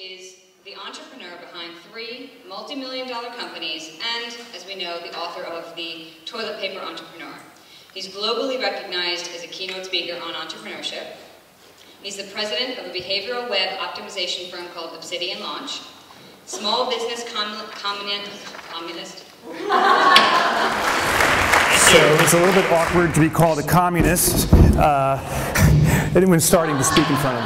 is the entrepreneur behind 3 multi-million-dollar companies and, as we know, the author of The Toilet Paper Entrepreneur. He's globally recognized as a keynote speaker on entrepreneurship. He's the president of a behavioral web optimization firm called Obsidian Launch, small business communist. So it's a little bit awkward to be called a communist when starting to speak in front of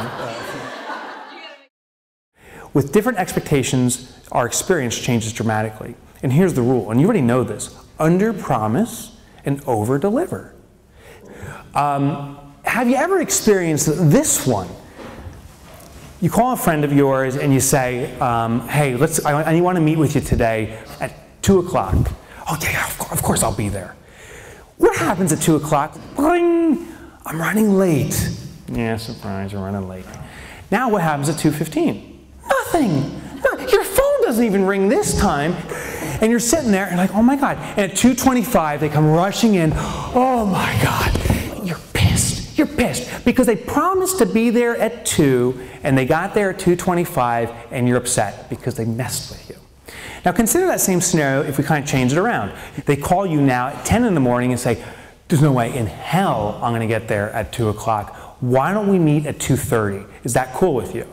With different expectations, our experience changes dramatically. And here's the rule, and you already know this: under-promise and over-deliver. Have you ever experienced this one? You call a friend of yours and you say, hey, I want to meet with you today at 2 o'clock. Oh yeah, of course I'll be there. What happens at 2 o'clock? Bling! I'm running late. Yeah, surprise, you're running late. Now what happens at 2:15? Nothing. Your phone doesn't even ring this time. And you're sitting there and like, oh my God. And at 2:25, they come rushing in. Oh my God. You're pissed. You're pissed. Because they promised to be there at 2, and they got there at 2:25, and you're upset because they messed with you. Now consider that same scenario if we kind of change it around. They call you now at 10 in the morning and say, there's no way in hell I'm going to get there at 2 o'clock. Why don't we meet at 2:30? Is that cool with you?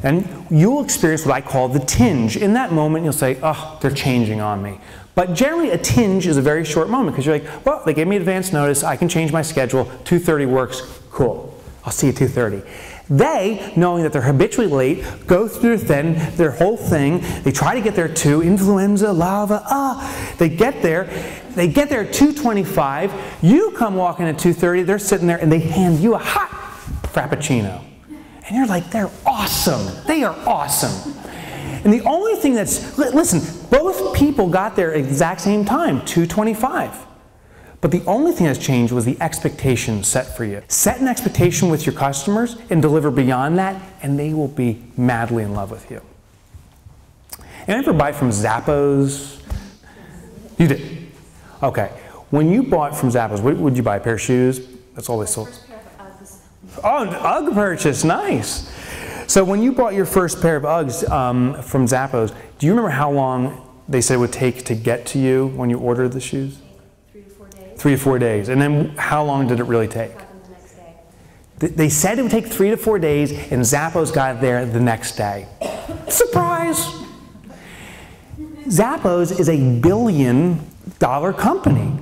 And you'll experience what I call the tinge. In that moment, you'll say, oh, they're changing on me. But generally, a tinge is a very short moment because you're like, well, they gave me advance notice. I can change my schedule. 2:30 works. Cool. I'll see you at 2:30. They, knowing that they're habitually late, go through their whole thing. They try to get there at 2, influenza, lava, They get there at 2:25. You come walking at 2:30. They're sitting there and they hand you a hot Frappuccino. And you're like, they're awesome. They are awesome. And the only thing listen, both people got there at the exact same time, 2:25. But the only thing that's changed was the expectation set for you. Set an expectation with your customers and deliver beyond that, and they will be madly in love with you. And ever buy from Zappos? You did? Okay. When you bought from Zappos, what would you buy? A pair of shoes? That's all they sold. Oh, an UGG purchase, nice. So when you bought your first pair of Uggs from Zappos, do you remember how long they said it would take to get to you when you ordered the shoes? 3 to 4 days. 3 to 4 days. And then how long did it really take? It happened the next day. They said it would take 3 to 4 days, and Zappos got there the next day. Surprise! Zappos is $1 billion company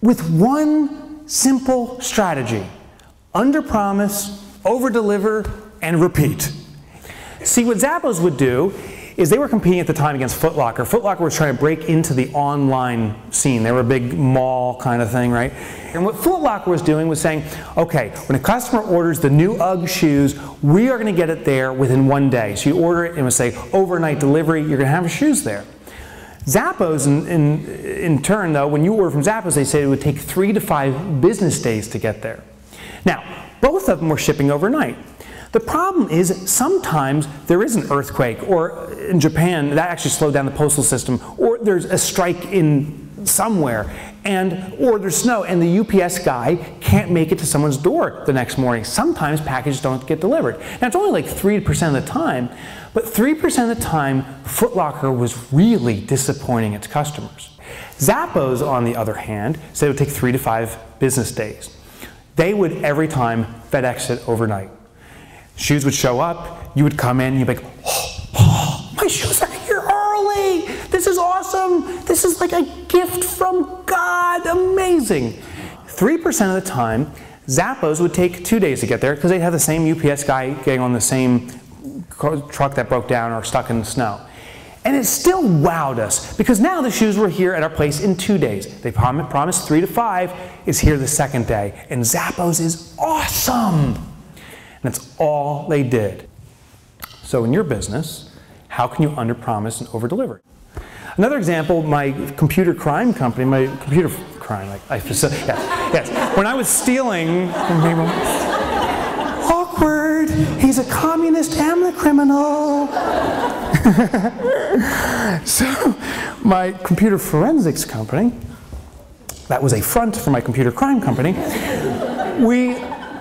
with one simple strategy. Under-promise, over-deliver, and repeat. See, what Zappos would do is they were competing at the time against Foot Locker. Foot Locker was trying to break into the online scene. They were a big mall kind of thing, right? And what Foot Locker was doing was saying, okay, when a customer orders the new UGG shoes, we are going to get it there within 1 day. So you order it and it would say overnight delivery, you're going to have your shoes there. Zappos, in turn, though, when you order from Zappos, they said it would take 3 to 5 business days to get there. Now, both of them were shipping overnight. The problem is sometimes there is an earthquake, or in Japan, that actually slowed down the postal system, or there's a strike in somewhere, or there's snow, and the UPS guy can't make it to someone's door the next morning. Sometimes packages don't get delivered. Now, it's only like 3% of the time, but 3% of the time, Foot Locker was really disappointing its customers. Zappos, on the other hand, said it would take 3 to 5 business days. They would every time FedEx it overnight. Shoes would show up, you would come in, and you'd be like, oh, my shoes are here early. This is awesome. This is like a gift from God. Amazing. 3% of the time, Zappos would take 2 days to get there because they'd have the same UPS guy getting on the same truck that broke down or stuck in the snow. And it still wowed us because now the shoes were here at our place in 2 days. They promised 3 to 5, is here the second day. And Zappos is awesome. And that's all they did. So in your business, how can you under-promise and over-deliver? Another example, my computer crime company, yes. When I was stealing from people, awkward, he's a communist and a criminal. So my computer forensics company, that was a front for my computer crime company,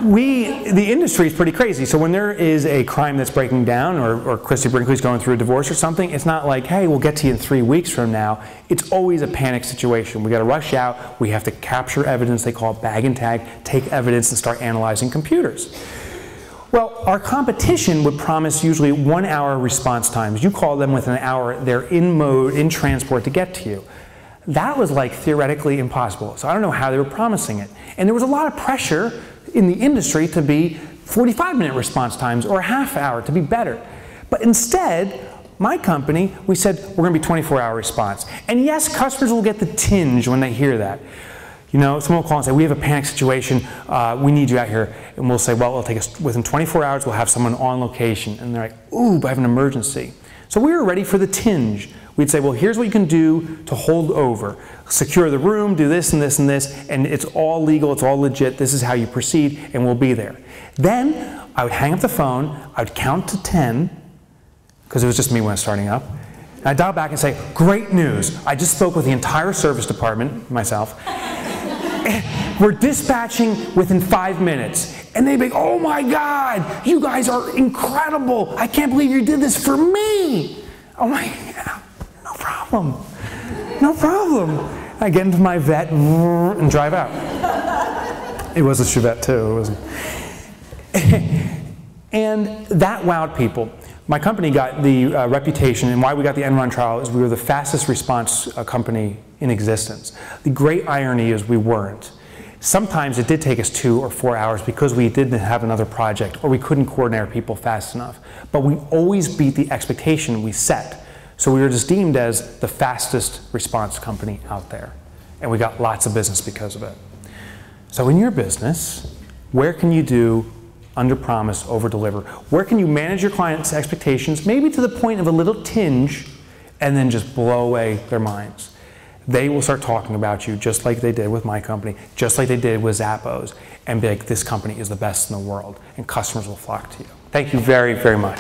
the industry is pretty crazy. So when there is a crime that's breaking down, or Christy Brinkley's going through a divorce or something, it's not like, hey, we'll get to you in 3 weeks from now. It's always a panic situation. We got to rush out. We have to capture evidence. They call it bag and tag. Take evidence and start analyzing computers. Well, our competition would promise usually 1 hour response times. You call them within an hour, they're in mode, in transport to get to you. That was like theoretically impossible. So I don't know how they were promising it. And there was a lot of pressure in the industry to be 45-minute response times or a half hour to be better. But instead, my company, we said we're going to be 24-hour response. And yes, customers will get the tinge when they hear that. You know, someone will call and say, we have a panic situation, we need you out here. And we'll say, well, it'll take us within 24 hours, we'll have someone on location. And they're like, ooh, but I have an emergency. So we were ready for the tinge. We'd say, well, here's what you can do to hold over. Secure the room, do this and this and this, and it's all legal, it's all legit, this is how you proceed, and we'll be there. Then I would hang up the phone, I would count to 10, because it was just me when I was starting up, and I'd dial back and say, great news, I just spoke with the entire service department, myself, we're dispatching within 5 minutes. And they'd be like, oh my God, you guys are incredible, I can't believe you did this for me. Oh my God. No problem. No problem. I get into my vet and drive out. It was a Chevette too. It wasn't. And that wowed people. My company got the reputation, and why we got the Enron trial is we were the fastest response company in existence. The great irony is we weren't. Sometimes it did take us 2 or 4 hours because we didn't have another project or we couldn't coordinate our people fast enough. But we always beat the expectation we set. So we were just deemed as the fastest response company out there. And we got lots of business because of it. So in your business, where can you do under promise, over deliver? Where can you manage your clients' expectations, maybe to the point of a little tinge, and then just blow away their minds? They will start talking about you just like they did with my company, just like they did with Zappos, and be like, this company is the best in the world, and customers will flock to you. Thank you very, very much.